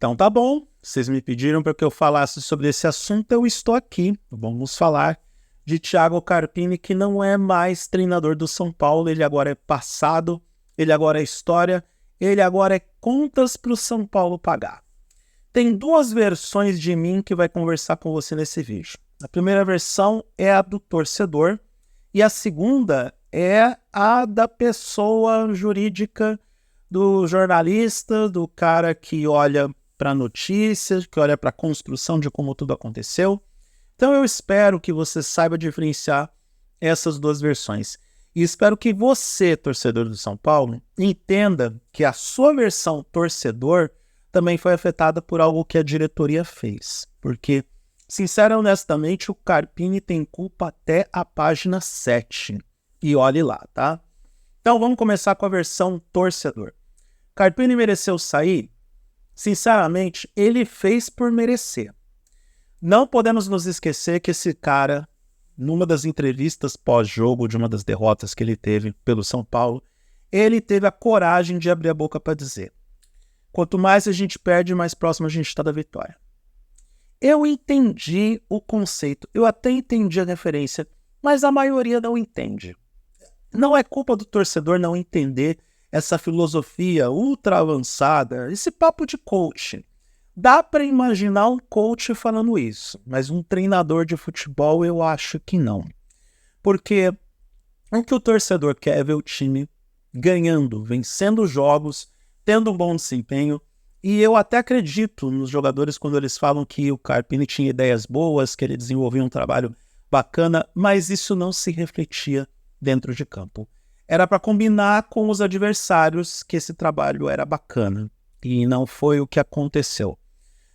Então tá bom, vocês me pediram para que eu falasse sobre esse assunto, eu estou aqui. Vamos falar de Thiago Carpini, que não é mais treinador do São Paulo, ele agora é passado, ele agora é história, ele agora é contas para o São Paulo pagar. Tem duas versões de mim que vai conversar com você nesse vídeo. A primeira versão é a do torcedor e a segunda é a da pessoa jurídica, do jornalista, do cara que olha para notícias, que olha para a construção de como tudo aconteceu. Então eu espero que você saiba diferenciar essas duas versões. E espero que você, torcedor do São Paulo, entenda que a sua versão torcedor também foi afetada por algo que a diretoria fez. Porque, sincero e honestamente, o Carpini tem culpa até a página 7. E olhe lá, tá? Então vamos começar com a versão torcedor. Carpini mereceu sair? Sinceramente, ele fez por merecer. Não podemos nos esquecer que esse cara, numa das entrevistas pós-jogo de uma das derrotas que ele teve pelo São Paulo, ele teve a coragem de abrir a boca para dizer: quanto mais a gente perde, mais próximo a gente está da vitória. Eu entendi o conceito, eu até entendi a referência, mas a maioria não entende. Não é culpa do torcedor não entender essa filosofia ultra avançada, esse papo de coach. Dá para imaginar um coach falando isso, mas um treinador de futebol eu acho que não. Porque o que o torcedor quer é ver o time ganhando, vencendo jogos, tendo um bom desempenho. E eu até acredito nos jogadores quando eles falam que o Carpini tinha ideias boas, que ele desenvolvia um trabalho bacana, mas isso não se refletia dentro de campo. Era para combinar com os adversários que esse trabalho era bacana. E não foi o que aconteceu.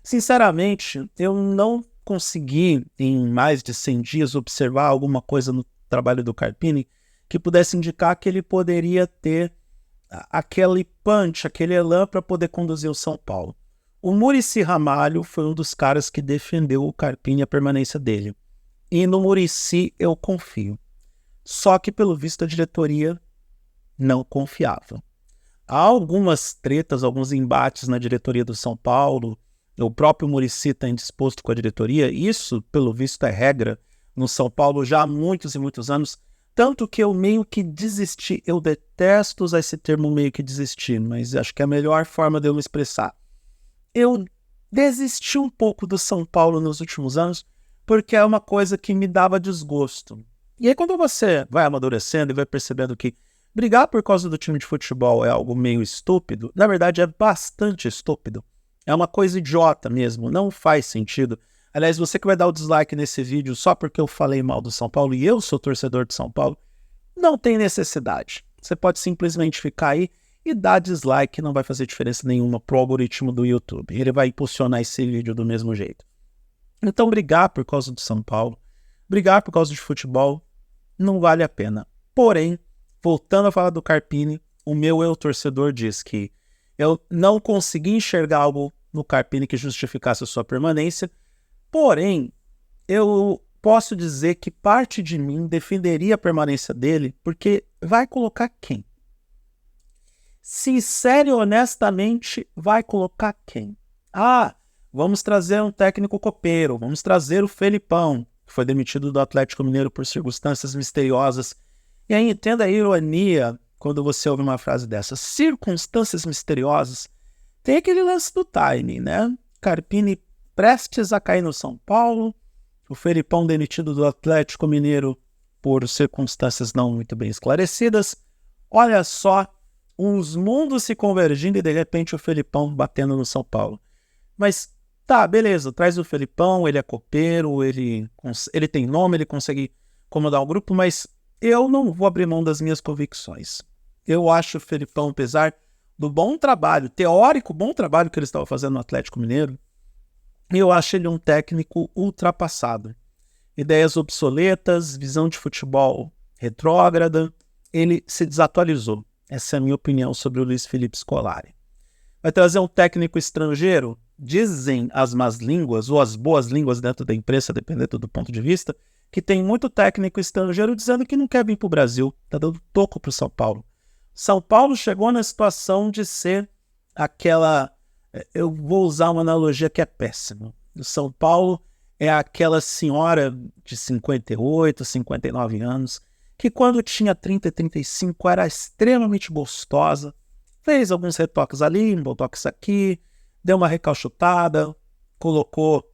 Sinceramente, eu não consegui, em mais de 100 dias, observar alguma coisa no trabalho do Carpini que pudesse indicar que ele poderia ter aquele punch, aquele elan para poder conduzir o São Paulo. O Muricy Ramalho foi um dos caras que defendeu o Carpini e a permanência dele. E no Muricy eu confio. Só que, pelo visto, a diretoria não confiava. Há algumas tretas, alguns embates na diretoria do São Paulo. O próprio Muricy está indisposto com a diretoria. Isso, pelo visto, é regra no São Paulo já há muitos e muitos anos. Tanto que eu meio que desisti. Eu detesto usar esse termo meio que desistir, mas acho que é a melhor forma de eu me expressar. Eu desisti um pouco do São Paulo nos últimos anos porque é uma coisa que me dava desgosto. E aí quando você vai amadurecendo e vai percebendo que brigar por causa do time de futebol é algo meio estúpido, na verdade é bastante estúpido. É uma coisa idiota mesmo, não faz sentido. Aliás, você que vai dar o dislike nesse vídeo só porque eu falei mal do São Paulo e eu sou torcedor de São Paulo, não tem necessidade. Você pode simplesmente ficar aí e dar dislike, não vai fazer diferença nenhuma pro algoritmo do YouTube. Ele vai impulsionar esse vídeo do mesmo jeito. Então, brigar por causa do São Paulo, brigar por causa de futebol, não vale a pena. Porém, voltando a falar do Carpini, o meu eu torcedor diz que eu não consegui enxergar algo no Carpini que justificasse a sua permanência, porém, eu posso dizer que parte de mim defenderia a permanência dele, porque vai colocar quem? Sincero e honestamente, vai colocar quem? Vamos trazer um técnico copeiro, vamos trazer o Felipão, que foi demitido do Atlético Mineiro por circunstâncias misteriosas. E aí entenda a ironia quando você ouve uma frase dessa. Circunstâncias misteriosas. Tem aquele lance do timing, né? Carpini prestes a cair no São Paulo, o Felipão demitido do Atlético Mineiro por circunstâncias não muito bem esclarecidas. Olha só, uns mundos se convergindo e de repente o Felipão batendo no São Paulo. Mas tá, beleza, traz o Felipão, ele é copeiro, ele tem nome, ele consegue comandar o grupo, mas eu não vou abrir mão das minhas convicções. Eu acho o Felipão, apesar do bom trabalho, teórico bom trabalho que ele estava fazendo no Atlético Mineiro, eu acho ele um técnico ultrapassado. Ideias obsoletas, visão de futebol retrógrada, ele se desatualizou. Essa é a minha opinião sobre o Luiz Felipe Scolari. Vai trazer um técnico estrangeiro? Dizem as más línguas, ou as boas línguas dentro da imprensa, dependendo do ponto de vista, que tem muito técnico estrangeiro dizendo que não quer vir para o Brasil, está dando toco para o São Paulo. São Paulo chegou na situação de ser aquela Eu vou usar uma analogia que é péssima. O São Paulo é aquela senhora de 58, 59 anos, que quando tinha 30, 35 era extremamente gostosa, fez alguns retoques ali, um botox aqui, deu uma recalchutada, colocou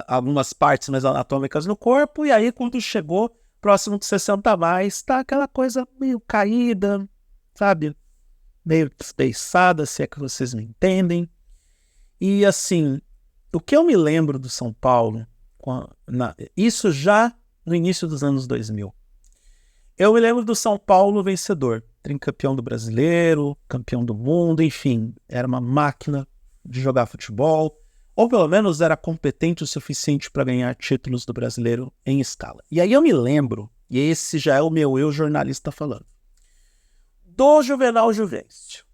algumas partes mais anatômicas no corpo, e aí quando chegou próximo de 60 a mais, tá aquela coisa meio caída, sabe? Meio desbeiçada, se é que vocês me entendem. E assim, o que eu me lembro do São Paulo, isso já no início dos anos 2000, eu me lembro do São Paulo vencedor, tricampeão do Brasileiro, campeão do mundo, enfim, era uma máquina de jogar futebol, ou pelo menos era competente o suficiente para ganhar títulos do Brasileiro em escala. E aí eu me lembro, e esse já é o meu eu jornalista falando, do Juvenal Juvencio.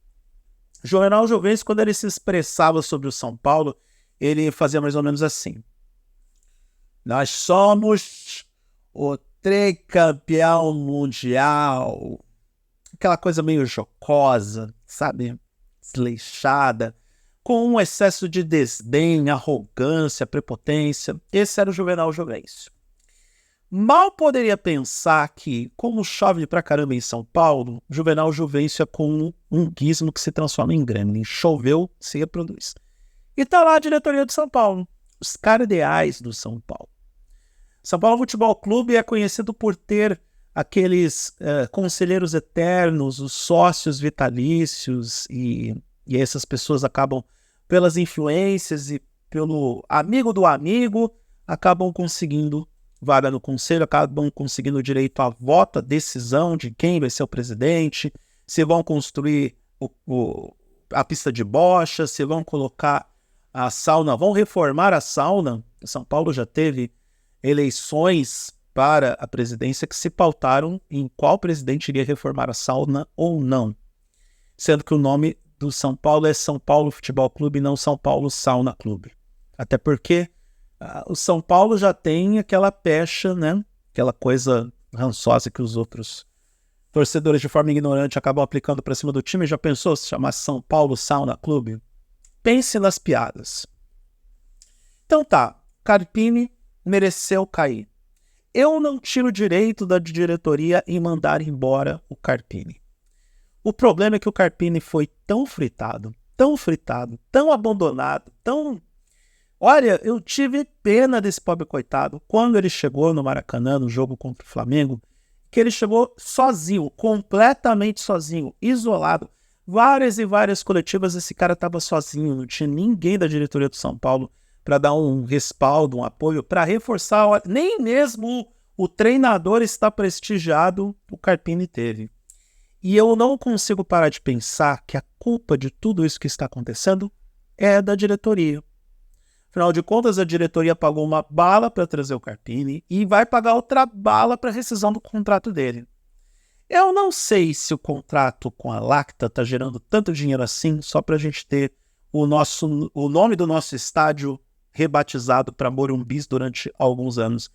Juvenal Juvencio, quando ele se expressava sobre o São Paulo, ele fazia mais ou menos assim: nós somos o tricampeão mundial. Aquela coisa meio jocosa, sabe? Desleixada, com um excesso de desdém, arrogância, prepotência. Esse era o Juvenal Juvencio. Mal poderia pensar que, como chove pra caramba em São Paulo, Juvenal Juvencio é como um gizmo que se transforma em gremlin. Choveu, se reproduz. E tá lá a diretoria do São Paulo. Os cardeais do São Paulo. São Paulo Futebol Clube é conhecido por ter aqueles conselheiros eternos, os sócios vitalícios, e essas pessoas acabam, pelas influências e pelo amigo do amigo, acabam conseguindo vaga no conselho, acabam conseguindo o direito a voto, a decisão de quem vai ser o presidente, se vão construir a pista de bocha, se vão colocar a sauna, vão reformar a sauna. São Paulo já teve eleições para a presidência que se pautaram em qual presidente iria reformar a sauna ou não, sendo que o nome do São Paulo é São Paulo Futebol Clube e não São Paulo Sauna Clube. Até porque o São Paulo já tem aquela pecha, né? Aquela coisa rançosa que os outros torcedores de forma ignorante acabam aplicando para cima do time. Já pensou se chamar São Paulo Sauna Clube? Pense nas piadas. Então tá, Carpini mereceu cair. Eu não tiro o direito da diretoria em mandar embora o Carpini. O problema é que o Carpini foi tão fritado, tão abandonado, tão... Olha, eu tive pena desse pobre coitado quando ele chegou no Maracanã, no jogo contra o Flamengo, que ele chegou sozinho, completamente sozinho, isolado. Várias e várias coletivas, esse cara estava sozinho, não tinha ninguém da diretoria do São Paulo para dar um respaldo, um apoio, para reforçar. Nem mesmo o treinador está prestigiado, o Carpini teve. E eu não consigo parar de pensar que a culpa de tudo isso que está acontecendo é da diretoria. Afinal de contas, a diretoria pagou uma bala para trazer o Carpini e vai pagar outra bala para rescisão do contrato dele. Eu não sei se o contrato com a Lacta está gerando tanto dinheiro assim só para a gente ter o nome do nosso estádio rebatizado para Morumbis durante alguns anos.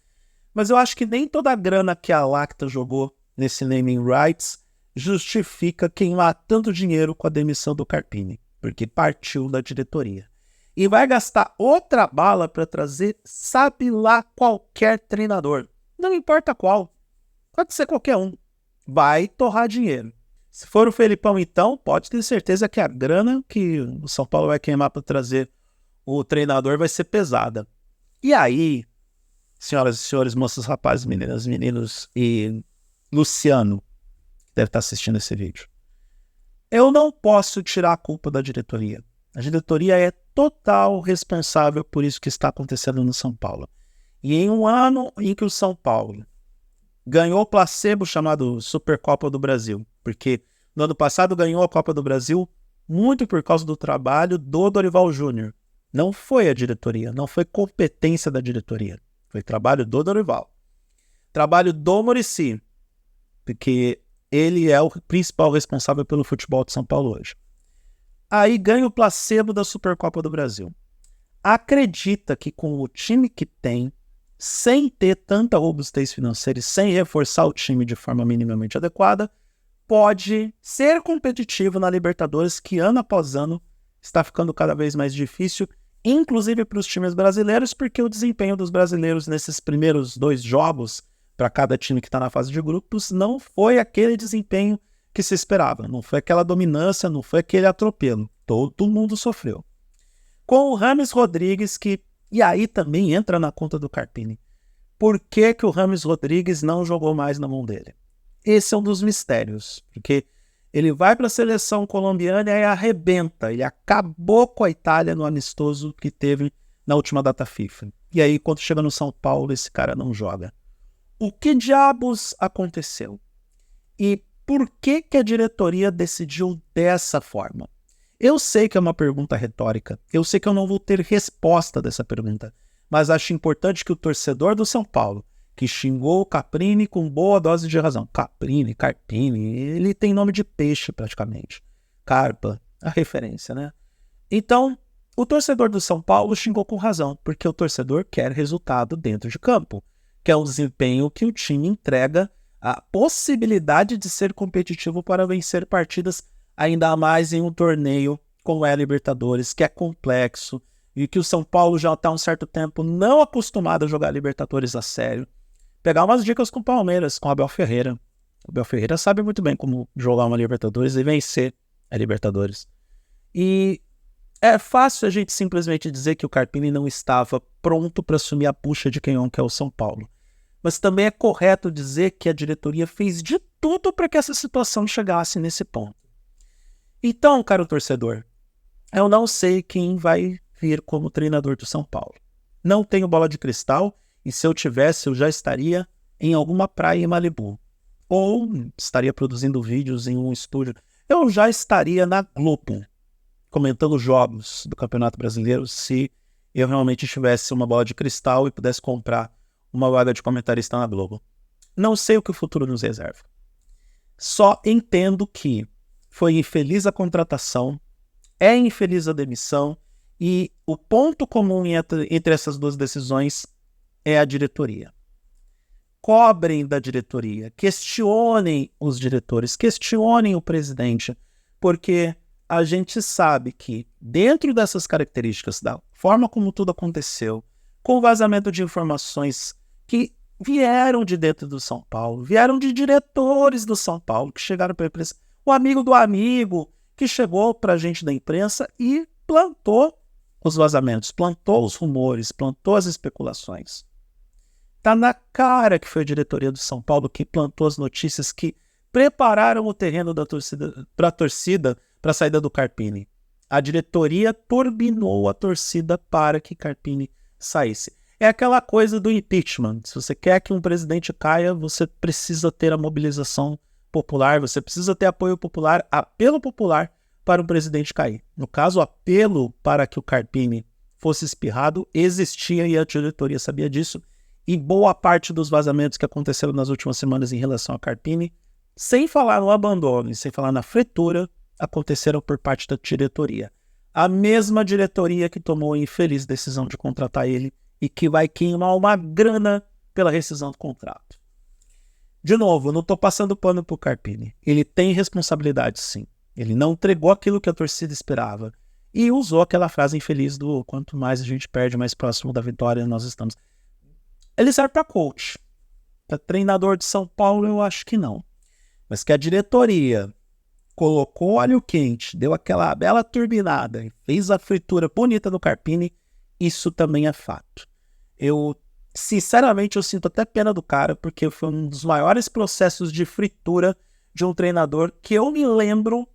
Mas eu acho que nem toda a grana que a Lacta jogou nesse naming rights justifica queimar tanto dinheiro com a demissão do Carpini, porque partiu da diretoria. E vai gastar outra bala para trazer, sabe lá, qualquer treinador. Não importa qual. Pode ser qualquer um. Vai torrar dinheiro. Se for o Felipão, então, pode ter certeza que a grana que o São Paulo vai queimar para trazer o treinador vai ser pesada. E aí, senhoras e senhores, moças, rapazes, meninas, meninos e Luciano, que deve estar assistindo esse vídeo, eu não posso tirar a culpa da diretoria. A diretoria é total responsável por isso que está acontecendo no São Paulo. E em um ano em que o São Paulo ganhou o placebo chamado Supercopa do Brasil, porque no ano passado ganhou a Copa do Brasil muito por causa do trabalho do Dorival Júnior. Não foi a diretoria, não foi competência da diretoria. Foi trabalho do Dorival. Trabalho do Muricy, porque ele é o principal responsável pelo futebol de São Paulo hoje. Aí ganha o placebo da Supercopa do Brasil. Acredita que com o time que tem, sem ter tanta robustez financeira e sem reforçar o time de forma minimamente adequada, pode ser competitivo na Libertadores, que ano após ano está ficando cada vez mais difícil, inclusive para os times brasileiros, porque o desempenho dos brasileiros nesses primeiros 2 jogos, para cada time que está na fase de grupos, não foi aquele desempenho que se esperava, não foi aquela dominância, não foi aquele atropelo. Todo mundo sofreu. Com o James Rodrigues, e aí também entra na conta do Carpini. Por que o James Rodrigues não jogou mais na mão dele? Esse é um dos mistérios, porque ele vai para a seleção colombiana e arrebenta. Ele acabou com a Itália no amistoso que teve na última data FIFA. E aí, quando chega no São Paulo, esse cara não joga. O que diabos aconteceu? E por que a diretoria decidiu dessa forma? Eu sei que é uma pergunta retórica. Eu sei que eu não vou ter resposta dessa pergunta. Mas acho importante que o torcedor do São Paulo, que xingou o Caprini com boa dose de razão. Caprini, Carpini, ele tem nome de peixe praticamente. Carpa, a referência, né? Então, o torcedor do São Paulo xingou com razão, porque o torcedor quer resultado dentro de campo, que é um desempenho que o time entrega a possibilidade de ser competitivo para vencer partidas, ainda mais em um torneio como é a Libertadores, que é complexo, e que o São Paulo já está há um certo tempo não acostumado a jogar Libertadores a sério. Pegar umas dicas com o Palmeiras, com o Abel Ferreira. O Abel Ferreira sabe muito bem como jogar uma Libertadores e vencer a Libertadores. E é fácil a gente simplesmente dizer que o Carpini não estava pronto para assumir a bucha de canhão que é o São Paulo. Mas também é correto dizer que a diretoria fez de tudo para que essa situação chegasse nesse ponto. Então, caro torcedor, eu não sei quem vai vir como treinador do São Paulo. Não tenho bola de cristal, e se eu tivesse, eu já estaria em alguma praia em Malibu. Ou estaria produzindo vídeos em um estúdio. Eu já estaria na Globo, comentando jogos do Campeonato Brasileiro, se eu realmente tivesse uma bola de cristal e pudesse comprar uma vaga de comentarista na Globo. Não sei o que o futuro nos reserva. Só entendo que foi infeliz a contratação, é infeliz a demissão, e o ponto comum entre essas 2 decisões é a diretoria. Cobrem da diretoria, questionem os diretores, questionem o presidente, porque a gente sabe que dentro dessas características, da forma como tudo aconteceu, com o vazamento de informações que vieram de dentro do São Paulo, vieram de diretores do São Paulo, que chegaram para a imprensa, o amigo do amigo, que chegou para a gente da imprensa e plantou os vazamentos, plantou os rumores, plantou as especulações. Tá na cara que foi a diretoria do São Paulo que plantou as notícias que prepararam o terreno da torcida para a torcida para a saída do Carpini. A diretoria turbinou a torcida para que Carpini saísse. É aquela coisa do impeachment. Se você quer que um presidente caia, você precisa ter a mobilização popular, você precisa ter apoio popular, apelo popular para um presidente cair. No caso, o apelo para que o Carpini fosse espirrado existia e a diretoria sabia disso. E boa parte dos vazamentos que aconteceram nas últimas semanas em relação a Carpini, sem falar no abandono e sem falar na fritura, aconteceram por parte da diretoria. A mesma diretoria que tomou a infeliz decisão de contratar ele e que vai queimar uma grana pela rescisão do contrato. De novo, eu não estou passando pano para o Carpini. Ele tem responsabilidade, sim. Ele não entregou aquilo que a torcida esperava. E usou aquela frase infeliz do quanto mais a gente perde, mais próximo da vitória nós estamos. Ele serve para coach. Para treinador de São Paulo, eu acho que não. Mas que a diretoria colocou óleo quente, deu aquela bela turbinada e fez a fritura bonita do Carpini, isso também é fato. Sinceramente, eu sinto até pena do cara, porque foi um dos maiores processos de fritura de um treinador que eu me lembro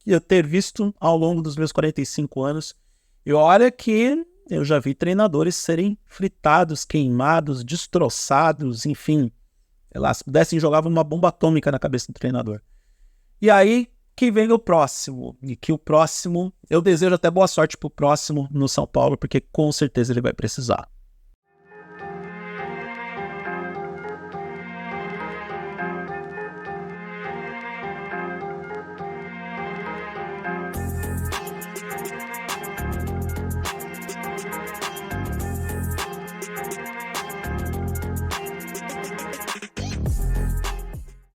de eu ter visto ao longo dos meus 45 anos. E olha que eu já vi treinadores serem fritados, queimados, destroçados, enfim. Sei lá, se pudessem, jogavam uma bomba atômica na cabeça do treinador. E aí que vem o próximo. E que o próximo, eu desejo até boa sorte pro próximo no São Paulo, porque com certeza ele vai precisar.